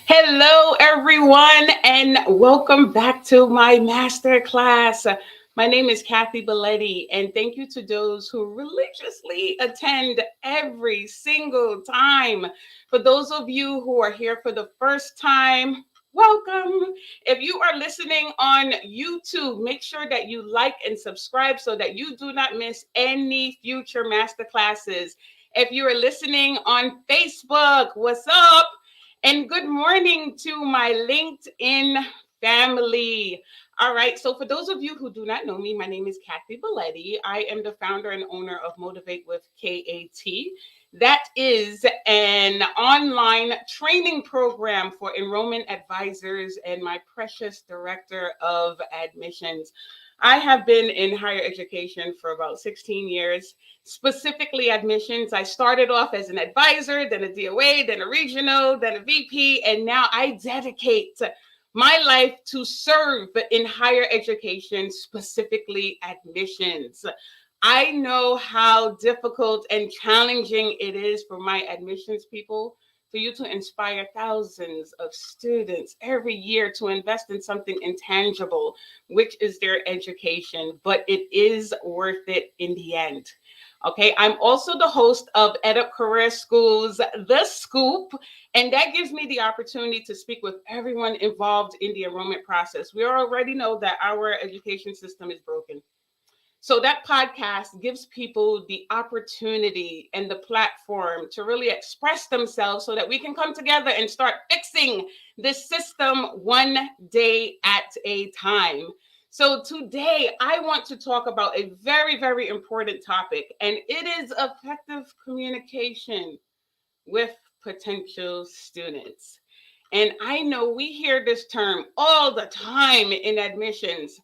Hello, everyone, and welcome back to my masterclass. My name is Kathy Belletti, and thank you to those who religiously attend every single time. For those of you who are here for the first time, welcome. If you are listening on YouTube, make sure that you like and subscribe so that you do not miss any future masterclasses. If you are listening on Facebook, what's up? And good morning to my LinkedIn family. All right, so for those of you who do not know me, my name is Kathy Belletti. I am the founder and owner of Motivate with K.A.T. That is an online training program for enrollment advisors and my precious director of admissions. I have been in higher education for about 16 years, specifically admissions. I started off as an advisor, then a DOA, then a regional, then a VP, and now I dedicate my life to serve in higher education, specifically admissions. I know how difficult and challenging it is for my admissions people for you to inspire thousands of students every year to invest in something intangible, which is their education, but it is worth it in the end. Okay, I'm also the host of EdUp Career School's The Scoop, and that gives me the opportunity to speak with everyone involved in the enrollment process. We already know that our education system is broken. So that podcast gives people the opportunity and the platform to really express themselves so that we can come together and start fixing this system one day at a time. So today I want to talk about a very, very important topic, and it is effective communication with potential students. And I know we hear this term all the time in admissions.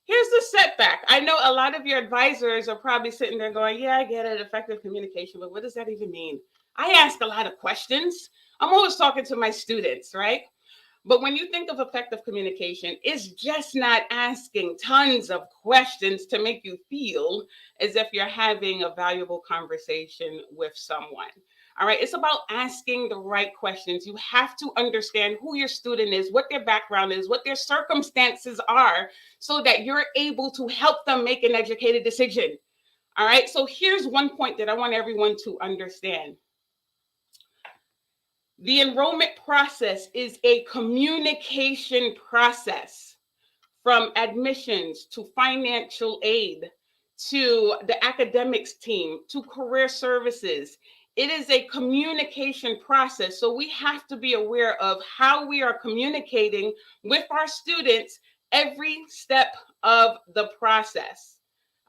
Here's the setback. I know a lot of your advisors are probably sitting there going, yeah, I get it, effective communication, but what does that even mean? I ask a lot of questions. I'm always talking to my students, right? But when you think of effective communication, it's just not asking tons of questions to make you feel as if you're having a valuable conversation with someone. All right, it's about asking the right questions. You have to understand who your student is, what their background is, what their circumstances are, so that you're able to help them make an educated decision. All right, so here's one point that I want everyone to understand. The enrollment process is a communication process from admissions to financial aid to the academics team to career services. It is a communication process. So we have to be aware of how we are communicating with our students every step of the process.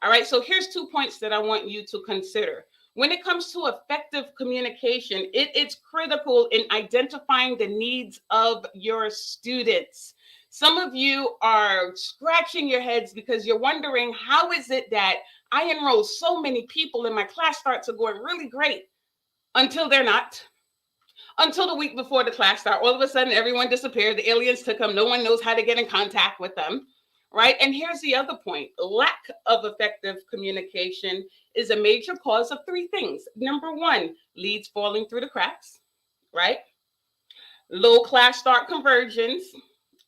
All right, so here's 2 points that I want you to consider. When it comes to effective communication, it is critical in identifying the needs of your students. Some of you are scratching your heads because you're wondering, how is it that I enroll so many people and my class starts are going really great until they're not? Until the week before the class start, all of a sudden everyone disappeared. The aliens took them. No one knows how to get in contact with them, right? And here's the other point: lack of effective communication is a major cause of three things. Number one, leads falling through the cracks, right? Low class start conversions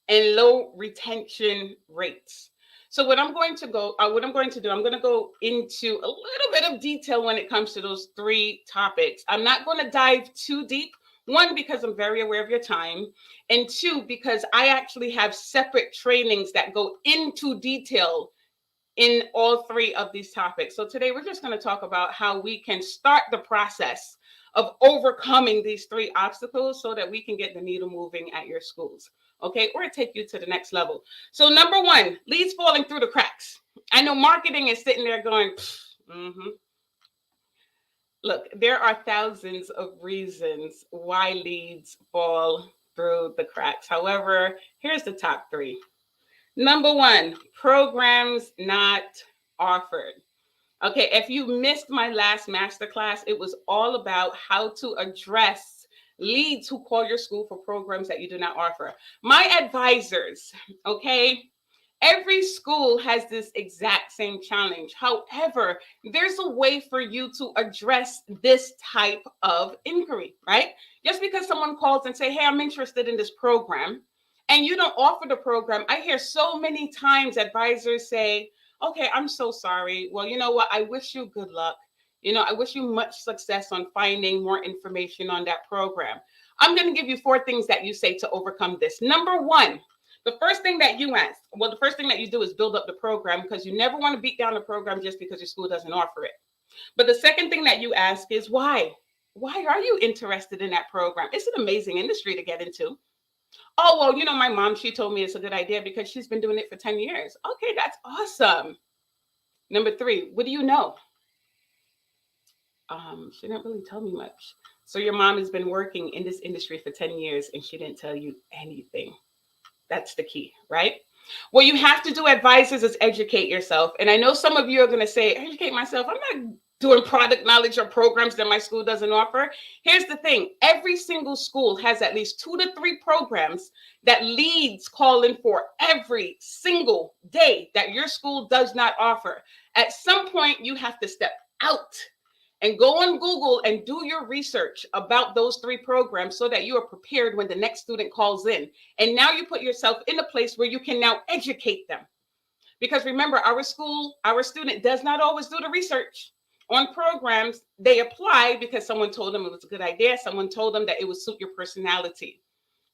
and low retention rates. So what I'm going to do, I'm going to go into a little bit of detail when it comes to those three topics. I'm not going to dive too deep. One, because I'm very aware of your time, and two, because I actually have separate trainings that go into detail in all three of these topics. So today we're just going to talk about how we can start the process of overcoming these three obstacles so that we can get the needle moving at your schools. Okay, or take you to the next level. So number one, leads falling through the cracks. I know marketing is sitting there going, mm-hmm. Look, there are thousands of reasons why leads fall through the cracks. However, here's the top three. Number one, programs not offered. Okay, if you missed my last masterclass, it was all about how to address leads who call your school for programs that you do not offer. My advisors, okay, Every school has this exact same challenge. However, there's a way for you to address this type of inquiry, right? Just because someone calls and say, "Hey, I'm interested in this program," and you don't offer the program, I hear so many times advisors say, "Okay, I'm so sorry. Well, you know what? I wish you good luck. I wish you much success on finding more information on that program." I'm going to give you 4 things that you say to overcome this. Number 1, the first thing that you ask, well, the first thing that you do is build up the program, because you never want to beat down the program just because your school doesn't offer it. But the second thing that you ask is why? Why are you interested in that program? It's an amazing industry to get into. Oh, well, my mom, she told me it's a good idea because she's been doing it for 10 years. Okay, that's awesome. Number 3, what do you know? She didn't really tell me much. So your mom has been working in this industry for 10 years and she didn't tell you anything. That's the key, right? What you have to do, advisors, is educate yourself. And I know some of you are going to say, educate myself. I'm not doing product knowledge or programs that my school doesn't offer. Here's the thing. Every single school has at least 2 to 3 programs that leads call in for every single day that your school does not offer. At some point, you have to step out and go on Google and do your research about those 3 programs so that you are prepared when the next student calls in. And now you put yourself in a place where you can now educate them. Because remember, our student does not always do the research on programs. They apply because someone told them it was a good idea. Someone told them that it would suit your personality,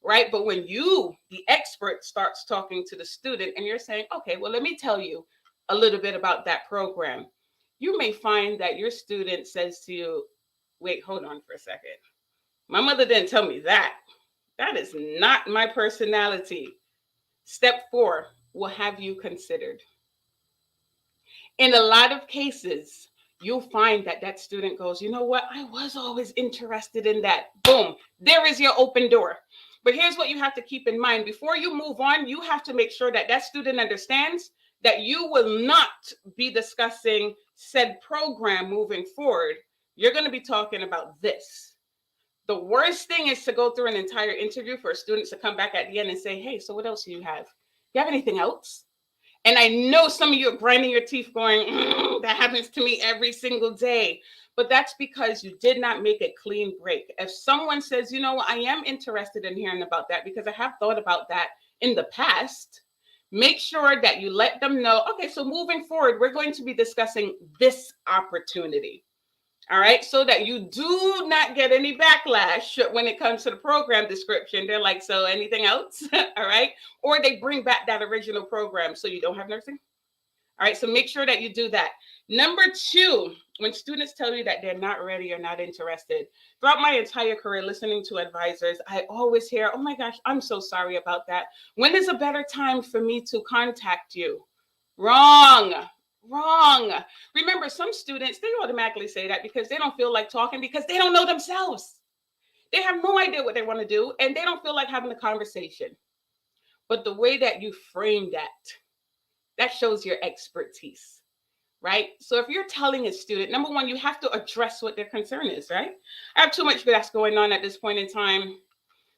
right? But when you, the expert, starts talking to the student and you're saying, okay, well, let me tell you a little bit about that program, you may find that your student says to you, wait, hold on for a second. My mother didn't tell me that. That is not my personality. Step 4, will have you considered. In a lot of cases, you'll find that that student goes, you know what? I was always interested in that. Boom, there is your open door. But here's what you have to keep in mind. Before you move on, you have to make sure that that student understands that you will not be discussing said program moving forward. You're going to be talking about this. The worst thing is to go through an entire interview for students to come back at the end and say, hey, so what else do you have? You have anything else? And I know some of you are grinding your teeth going, that happens to me every single day. But that's because you did not make a clean break. If someone says, you know, I am interested in hearing about that because I have thought about that in the past, make sure that you let them know, okay, so moving forward, we're going to be discussing this opportunity. All right, so that you do not get any backlash when it comes to the program description. They're like, so anything else? All right, or they bring back that original program, so you don't have nursing. All right, so make sure that you do that. Number 2, when students tell you that they're not ready or not interested, throughout my entire career listening to advisors, I always hear, oh my gosh, I'm so sorry about that. When is a better time for me to contact you? Wrong. Wrong. Remember, some students, they automatically say that because they don't feel like talking because they don't know themselves. They have no idea what they want to do and they don't feel like having a conversation. But the way that you frame that shows your expertise, right? So if you're telling a student, number 1, you have to address what their concern is, right? I have too much that's going on at this point in time.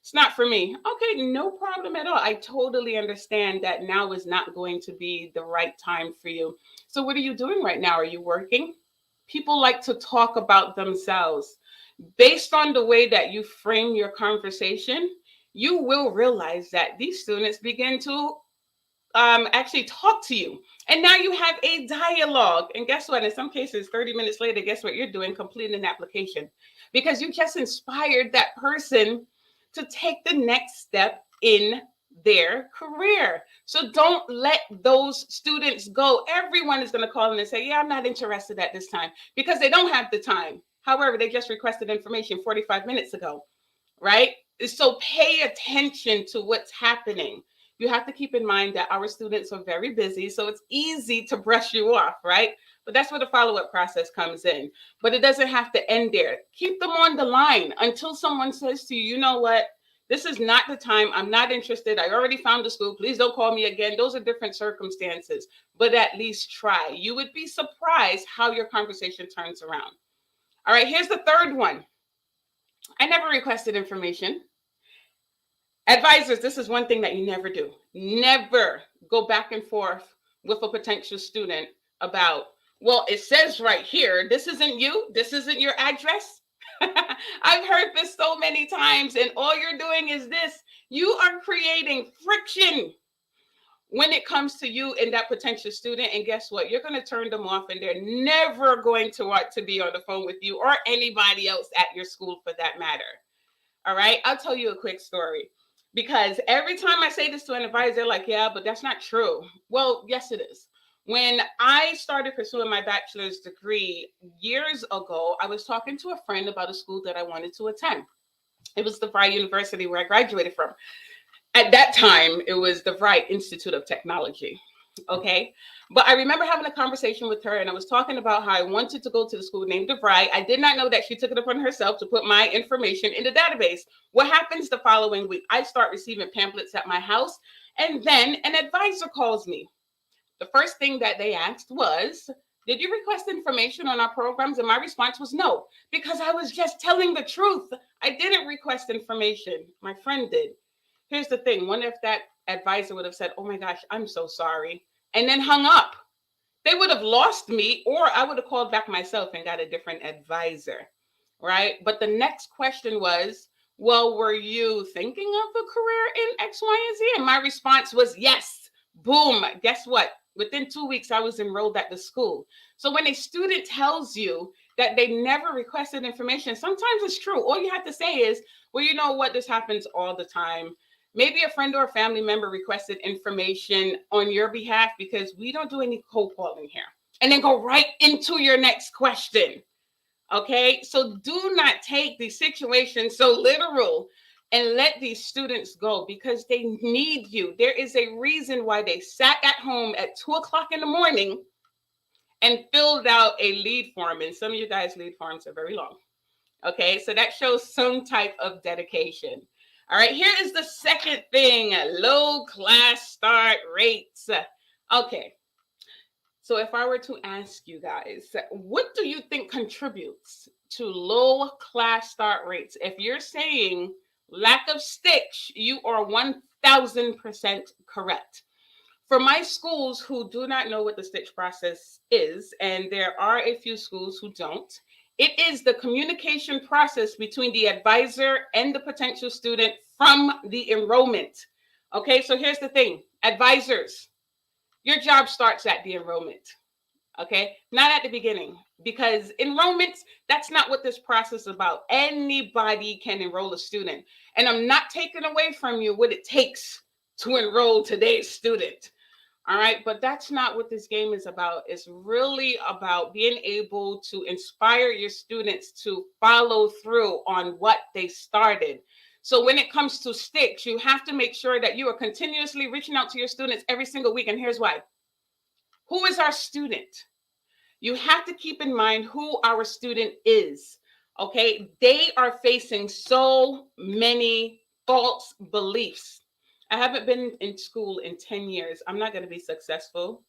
It's not for me. Okay, no problem at all. I totally understand that now is not going to be the right time for you. So what are you doing right now? Are you working? People like to talk about themselves. Based on the way that you frame your conversation, you will realize that these students begin to actually talk to you. And now you have a dialogue. And guess what? In some cases, 30 minutes later, guess what you're doing? Completing an application. Because you just inspired that person to take the next step in their career. So don't let those students go. Everyone is going to call in and say, yeah, I'm not interested at this time because they don't have the time. However, they just requested information 45 minutes ago, right? So pay attention to what's happening. You have to keep in mind that our students are very busy, so it's easy to brush you off, right? But that's where the follow-up process comes in. But it doesn't have to end there. Keep them on the line until someone says to you, you know what? This is not the time. I'm not interested. I already found the school. Please don't call me again. Those are different circumstances, but at least try. You would be surprised how your conversation turns around. All right, here's the third one. I never requested information. Advisors, this is one thing that you never do. Never, go back and forth with a potential student about, well, it says right here, this isn't you, this isn't your address. I've heard this so many times, and all you're doing is this. You are creating friction when it comes to you and that potential student. And guess what? You're going to turn them off, and they're never going to want to be on the phone with you or anybody else at your school for that matter. All right. I'll tell you a quick story, because every time I say this to an advisor, they're like, yeah, but that's not true. Well, yes, it is. When I started pursuing my bachelor's degree years ago, I was talking to a friend about a school that I wanted to attend. It was the Vrij University where I graduated from. At that time, it was the Vrij Institute of Technology. Okay. But I remember having a conversation with her, and I was talking about how I wanted to go to the school named DeVry. I did not know that she took it upon herself to put my information in the database. What happens the following week? I start receiving pamphlets at my house, and then an advisor calls me. The first thing that they asked was, did you request information on our programs? And my response was no, because I was just telling the truth. I didn't request information. My friend did. Here's the thing. What if that advisor would have said, oh my gosh, I'm so sorry, and then hung up? They would have lost me, or I would have called back myself and got a different advisor, right? But the next question was, well, were you thinking of a career in X, Y, and Z? And my response was yes. Boom. Guess what? Within 2 weeks, I was enrolled at the school. So when a student tells you that they never requested information, sometimes it's true. All you have to say is, well, you know what? This happens all the time. Maybe a friend or a family member requested information on your behalf, because we don't do any cold calling here. And then go right into your next question. Okay, so do not take the situation so literal, and let these students go, because they need you. There is a reason why they sat at home at 2:00 in the morning and filled out a lead form. And some of you guys' lead forms are very long. Okay, so that shows some type of dedication. All right, here is the second thing, low class start rates. Okay, so if I were to ask you guys, what do you think contributes to low class start rates? If you're saying lack of stitch, you are 1000% correct. For my schools who do not know what the stitch process is, and there are a few schools who don't, it is the communication process between the advisor and the potential student from the enrollment. Okay, so here's the thing, advisors, your job starts at the enrollment. Okay, not at the beginning, because enrollments, that's not what this process is about. Anybody can enroll a student, and I'm not taking away from you what it takes to enroll today's student. All right, but that's not what this game is about. It's really about being able to inspire your students to follow through on what they started. So when it comes to sticks, you have to make sure that you are continuously reaching out to your students every single week. And here's why. Who is our student? You have to keep in mind who our student is. Okay, they are facing so many false beliefs. I haven't been in school in 10 years. I'm not going to be successful.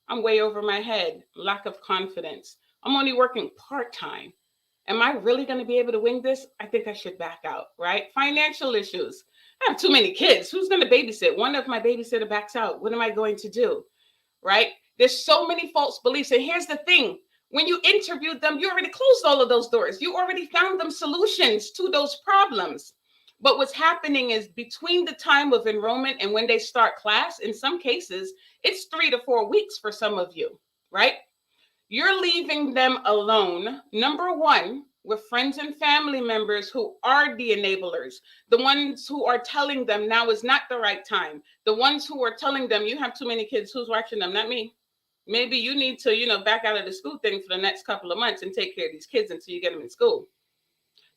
I'm way over my head. Lack of confidence. I'm only working part-time. Am I really going to be able to wing this? I think I should back out, right? Financial issues. I have too many kids. Who's going to babysit? One of my babysitter backs out. What am I going to do? Right? There's so many false beliefs. And here's the thing. When you interviewed them, you already closed all of those doors. You already found them solutions to those problems. But what's happening is between the time of enrollment and when they start class, in some cases, it's 3 to 4 weeks for some of you, right? You're leaving them alone, number one, with friends and family members who are the enablers, the ones who are telling them now is not the right time, the ones who are telling them you have too many kids. Who's watching them? Not me. Maybe you need to, back out of the school thing for the next couple of months and take care of these kids until you get them in school.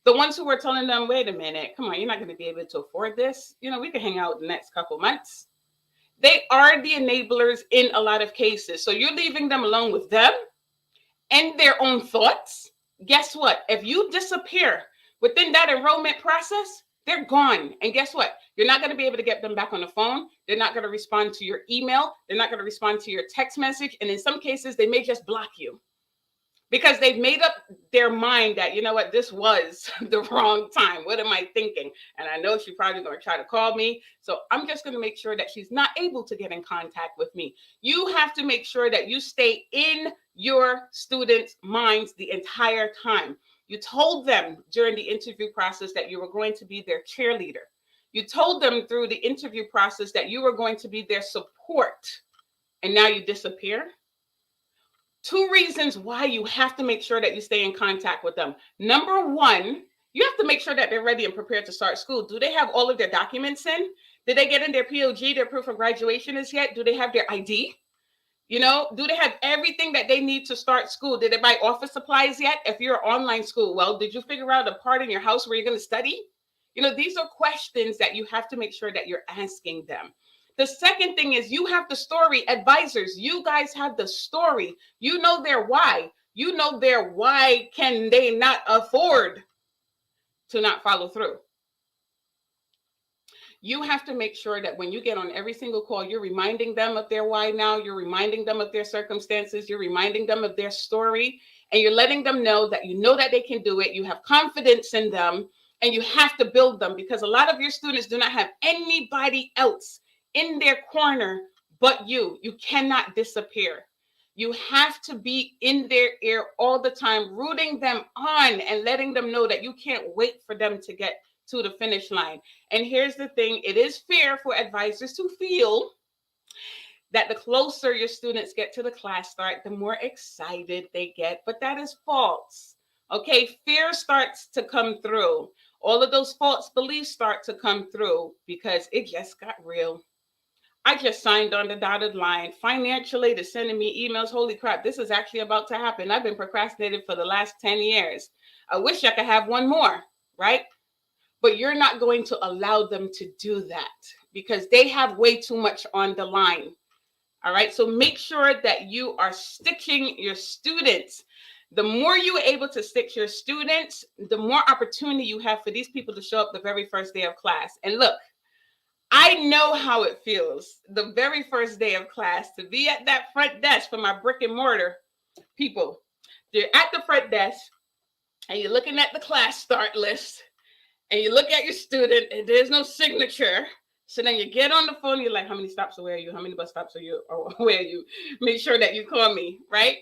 The ones who are telling them, wait a minute, come on, you're not going to be able to afford this. We can hang out the next couple of months. They are the enablers in a lot of cases. So you're leaving them alone with them and their own thoughts. Guess what? If you disappear within that enrollment process, they're gone. And guess what? You're not going to be able to get them back on the phone. They're not going to respond to your email. They're not going to respond to your text message. And in some cases, they may just block you. because they've made up their mind that, you know what, this was the wrong time. What am I thinking? And I know she's probably going to try to call me. So I'm just going to make sure that she's not able to get in contact with me. You have to make sure that you stay in your students' minds the entire time. You told them during the interview process that you were going to be their cheerleader. You told them through the interview process that you were going to be their support. And now you disappear. Two reasons why you have to make sure that you stay in contact with them. Number one, you have to make sure that they're ready and prepared to start school. Do they have all of their documents in? Did they get in their POG, their proof of graduation is yet? Do they have their ID? Do they have everything that they need to start school? Did they buy office supplies yet? If you're online school, well, did you figure out a part in your house where you're going to study? These are questions that you have to make sure that you're asking them. The second thing is you have the story. Advisors, you guys have the story. You know their why. You know their why can they not afford to not follow through. You have to make sure that when you get on every single call, you're reminding them of their why now. You're reminding them of their circumstances. You're reminding them of their story. And you're letting them know that you know that they can do it. You have confidence in them. And you have to build them, because a lot of your students do not have anybody else in their corner but you. You cannot disappear. You have to be in their ear all the time, rooting them on and letting them know that you can't wait for them to get to the finish line. And here's the thing, it is fair for advisors to feel that the closer your students get to the class start, the more excited they get, but that is false. Okay, fear starts to come through. All of those false beliefs start to come through because it just got real. I just signed on the dotted line. Financial aid is sending me emails. Holy crap, this is actually about to happen. I've been procrastinating for the last 10 years. I wish I could have one more, right? But you're not going to allow them to do that because they have way too much on the line. All right, so make sure that you are stitching your students. The more you are able to stitch your students, the more opportunity you have for these people to show up the very first day of class. And look, I know how it feels the very first day of class to be at that front desk for my brick and mortar people. You're at the front desk and you're looking at the class start list and you look at your student and there's no signature. So then you get on the phone, you're like, how many stops away are you? How many bus stops are you? Or where are you? Make sure that you call me, right?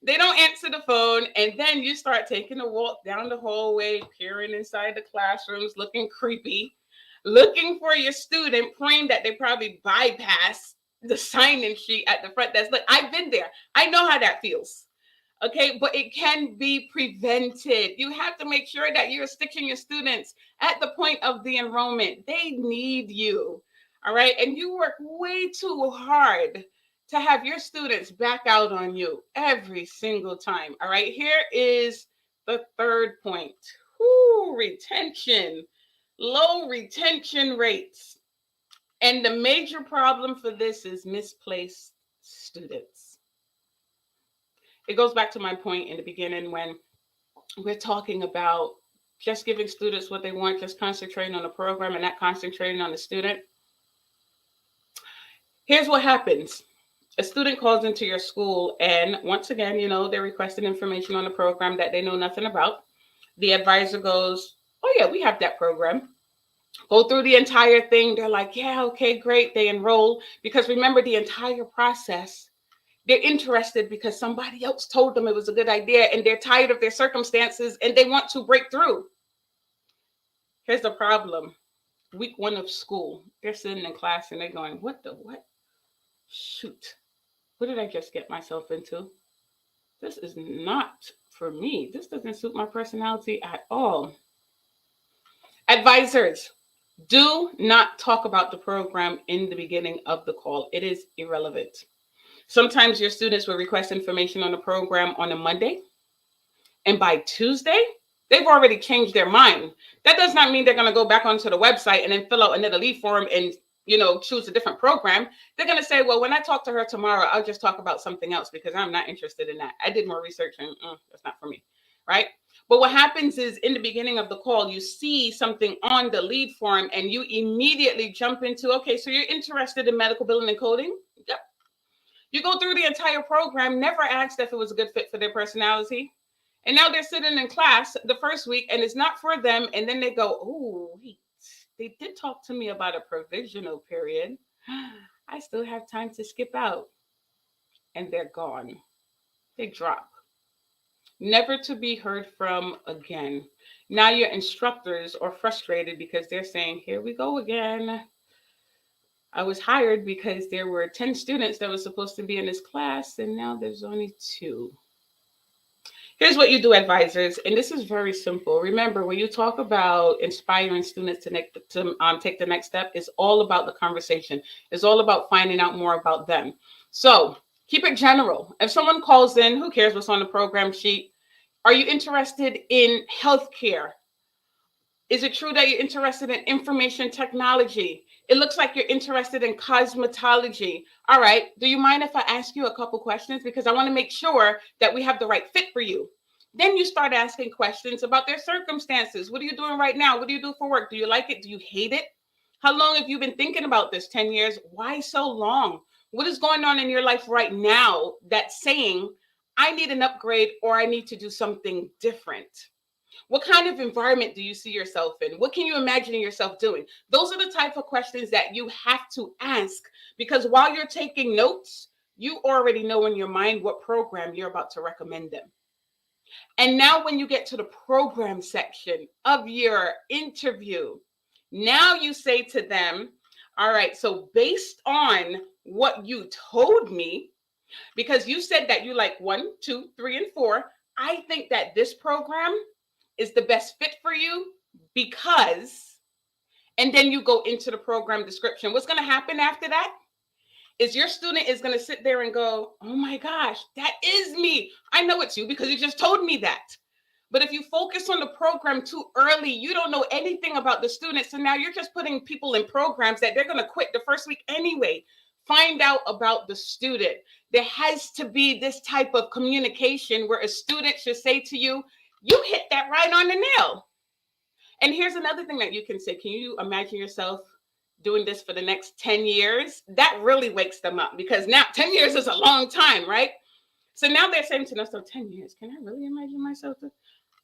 They don't answer the phone. And then you start taking a walk down the hallway, peering inside the classrooms, looking creepy, looking for your student, praying that they probably bypass the sign-in sheet at the front desk. Look, I've been there. I know how that feels. Okay, but it can be prevented. You have to make sure that you're stitching your students at the point of the enrollment. They need you, all right? And you work way too hard to have your students back out on you every single time, all right? Here is the third point. Retention, low retention rates. And the major problem for this is misplaced students. It goes back to my point in the beginning when we're talking about just giving students what they want, just concentrating on the program and not concentrating on the student. Here's what happens. A student calls into your school and once again, they're requesting information on the program that they know nothing about. The advisor goes, oh yeah, we have that program. Go through the entire thing. They're like, yeah, okay, great. They enroll because remember the entire process. They're interested because somebody else told them it was a good idea and they're tired of their circumstances and they want to break through. Here's the problem. Week 1 of school, they're sitting in class and they're going, what? Shoot, what did I just get myself into? This is not for me. This doesn't suit my personality at all. Advisors, do not talk about the program in the beginning of the call. It is irrelevant. Sometimes your students will request information on the program on a Monday, and by Tuesday, they've already changed their mind. That does not mean they're going to go back onto the website and then fill out another lead form and, choose a different program. They're going to say, well, when I talk to her tomorrow, I'll just talk about something else because I'm not interested in that. I did more research and that's not for me, right? But what happens is in the beginning of the call, you see something on the lead form and you immediately jump into, okay, so you're interested in medical billing and coding? Yep. You go through the entire program, never asked if it was a good fit for their personality. And now they're sitting in class the first week and it's not for them. And then they go, oh, wait, they did talk to me about a provisional period. I still have time to skip out. And they're gone. They drop, never to be heard from again. Now your instructors are frustrated because they're saying, here we go again. I was hired because there were 10 students that were supposed to be in this class, and now there's only 2. Here's what you do, advisors, and this is very simple. Remember, when you talk about inspiring students to take the next step, it's all about the conversation. It's all about finding out more about them. So keep it general. If someone calls in, who cares what's on the program sheet? Are you interested in healthcare? Is it true that you're interested in information technology? It looks like you're interested in cosmetology. All right. Do you mind if I ask you a couple questions? Because I want to make sure that we have the right fit for you. Then you start asking questions about their circumstances. What are you doing right now? What do you do for work? Do you like it? Do you hate it? How long have you been thinking about this? 10 years? Why so long? What is going on in your life right now that's saying, I need an upgrade or I need to do something different? What kind of environment do you see yourself in? What can you imagine yourself doing? Those are the type of questions that you have to ask, because while you're taking notes, you already know in your mind what program you're about to recommend them. And now when you get to the program section of your interview, now you say to them, all right, so based on what you told me, because you said that you like 1, 2, 3, and 4, I think that this program is the best fit for you because, and then you go into the program description. What's going to happen after that is your student is going to sit there and go, oh my gosh, that is me. I know it's you because you just told me that. But if you focus on the program too early, you don't know anything about the students. So now you're just putting people in programs that they're going to quit the first week anyway. Find out about the student. There has to be this type of communication where a student should say to you, you hit that right on the nail. And here's another thing that you can say. Can you imagine yourself doing this for the next 10 years? That really wakes them up, because now 10 years is a long time, right? So now they're saying to themselves, 10 years, can I really imagine myself?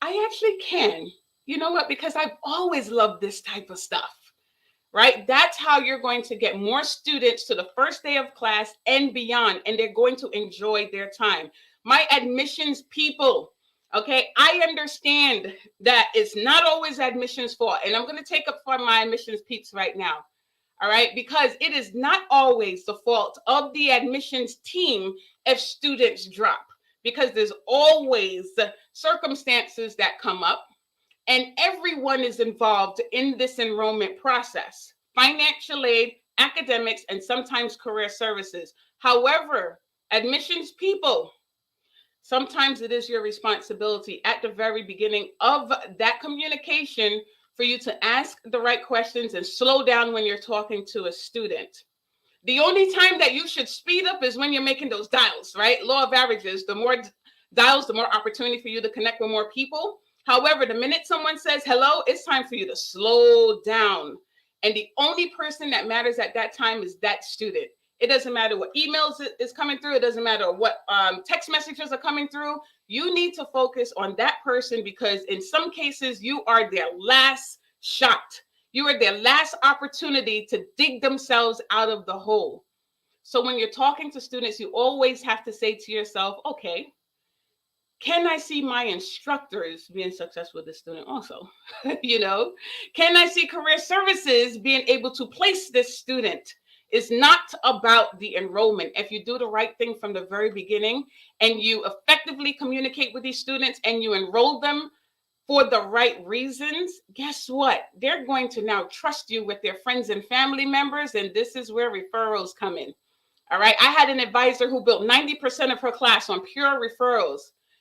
I actually can. You know what? Because I've always loved this type of stuff, right? That's how you're going to get more students to the first day of class and beyond, and they're going to enjoy their time. My admissions people, okay, I understand that it's not always admissions fault, and I'm going to take up for my admissions peeps right now, all right, because it is not always the fault of the admissions team if students drop, because there's always circumstances that come up, and everyone is involved in this enrollment process: financial aid, academics, and sometimes career services. However, admissions people, sometimes it is your responsibility at the very beginning of that communication for you to ask the right questions and slow down when you're talking to a student. The only time that you should speed up is when you're making those dials, right? Law of averages: the more dials, the more opportunity for you to connect with more people. However, the minute someone says hello, it's time for you to slow down. And the only person that matters at that time is that student. It doesn't matter what emails is coming through. It doesn't matter what text messages are coming through. You need to focus on that person, because in some cases, you are their last shot. You are their last opportunity to dig themselves out of the hole. So when you're talking to students, you always have to say to yourself, okay, can I see my instructors being successful with the student also? You know, can I see career services being able to place this student? It's not about the enrollment. If you do the right thing from the very beginning and you effectively communicate with these students and you enroll them for the right reasons, guess what? They're going to now trust you with their friends and family members. And this is where referrals come in. All right. I had an advisor who built 90% of her class on pure referrals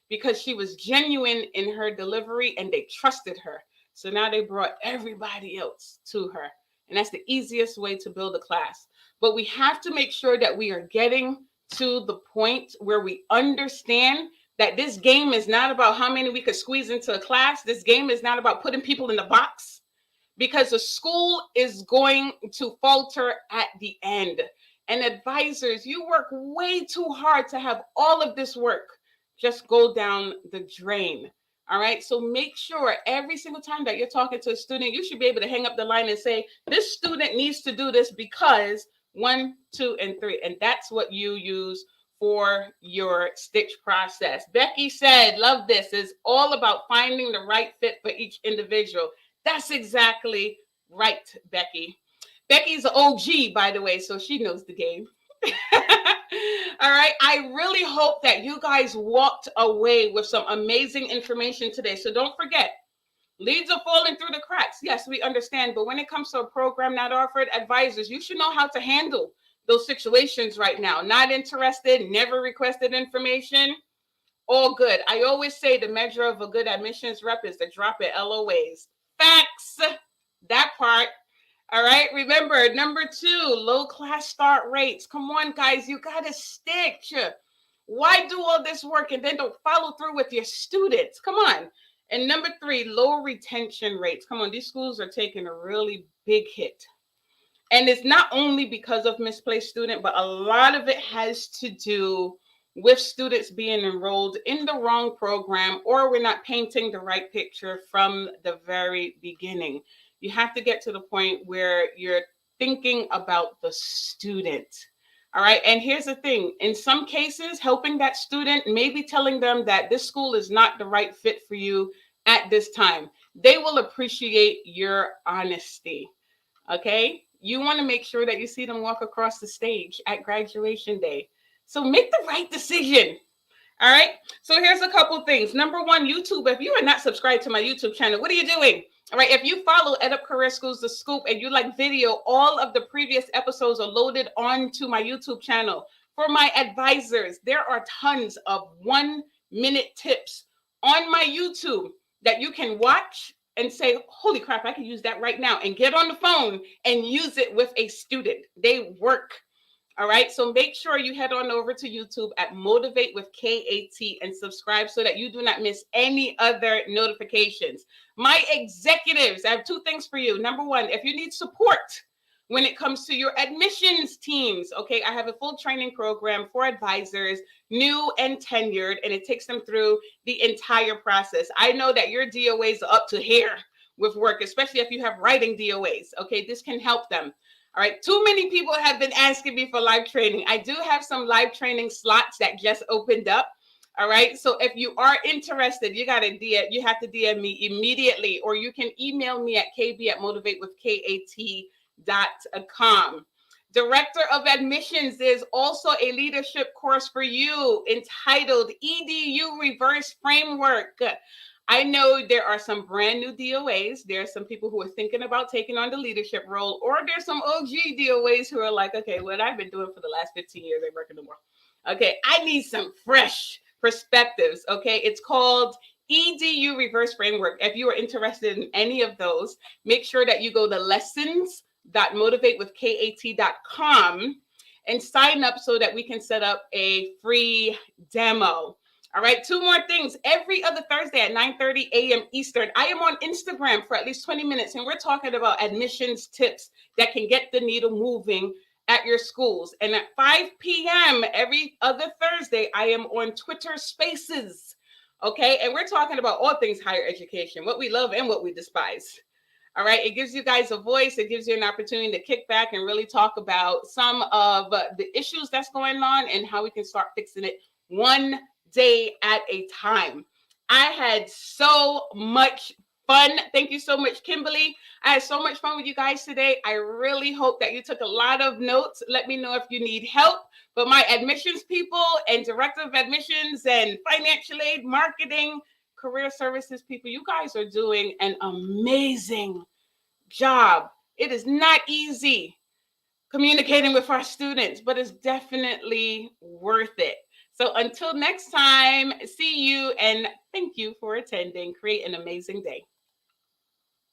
because she was genuine in her delivery and they trusted her. So now they brought everybody else to her. And that's the easiest way to build a class. But we have to make sure that we are getting to the point where we understand that this game is not about how many we could squeeze into a class. This game is not about putting people in the box, because the school is going to falter at the end. And advisors, you work way too hard to have all of this work just go down the drain. All right. So make sure every single time that you're talking to a student, you should be able to hang up the line and say, this student needs to do this because 1, 2, and 3. And that's what you use for your stitch process. Becky said, love this, is all about finding the right fit for each individual. That's exactly right, Becky. Becky's an OG, by the way, so she knows the game. All right. I really hope that you guys walked away with some amazing information today. So don't forget, leads are falling through the cracks. Yes, we understand. But when it comes to a program not offered, advisors, you should know how to handle those situations right now. Not interested, never requested information. All good. I always say the measure of a good admissions rep is the drop in LOAs. Facts. That part. All right. Remember, number 2, low class start rates. Come on, guys. You got to stitch. Why do all this work and then don't follow through with your students? Come on. And number 3, low retention rates. Come on. These schools are taking a really big hit. And it's not only because of misplaced student, but a lot of it has to do with students being enrolled in the wrong program, or we're not painting the right picture from the very beginning. You have to get to the point where you're thinking about the student. All right. And here's the thing. In some cases, helping that student, maybe telling them that this school is not the right fit for you at this time. They will appreciate your honesty. Okay. You want to make sure that you see them walk across the stage at graduation day. So make the right decision. All right. So here's a couple things. Number 1, YouTube. If you are not subscribed to my YouTube channel, what are you doing? All right. If you follow EdUp Career Schools, The Scoop, and you like video, all of the previous episodes are loaded onto my YouTube channel. For my advisors, there are tons of 1-minute tips on my YouTube that you can watch and say, holy crap, I can use that right now, and get on the phone and use it with a student. They work. All right. So make sure you head on over to YouTube at Motivate with K.A.T and subscribe so that you do not miss any other notifications. My executives, I have 2 things for you. Number 1, if you need support when it comes to your admissions teams, okay, I have a full training program for advisors, new and tenured, and it takes them through the entire process. I know that your DOAs are up to here with work, especially if you have writing DOAs. Okay, this can help them. All right. Too many people have been asking me for live training. I do have some live training slots that just opened up. All right. So if you are interested, you have to DM me immediately, or you can email me at kb@motivatewithkat.com. Director of Admissions, there's also a leadership course for you entitled EDU Reverse Framework. I know there are some brand new DOAs. There are some people who are thinking about taking on the leadership role, or there's some OG DOAs who are like, okay, what I've been doing for the last 15 years ain't working no more. Okay, I need some fresh perspectives. Okay, it's called EDU Reverse Framework. If you are interested in any of those, make sure that you go to lessons.motivatewithkat.com and sign up so that we can set up a free demo. All right, 2 more things. Every other Thursday at 9:30 a.m. Eastern, I am on Instagram for at least 20 minutes, and we're talking about admissions tips that can get the needle moving at your schools. And at 5 p.m. every other Thursday, I am on Twitter Spaces. Okay, and we're talking about all things higher education, what we love and what we despise. All right, it gives you guys a voice. It gives you an opportunity to kick back and really talk about some of the issues that's going on and how we can start fixing it one day at a time. I had so much fun. Thank you so much, Kimberly. I had so much fun with you guys today. I really hope that you took a lot of notes. Let me know if you need help. But my admissions people and director of admissions and financial aid, marketing, career services people, you guys are doing an amazing job. It is not easy communicating with our students, but it's definitely worth it. So until next time, see you and thank you for attending. Create an amazing day.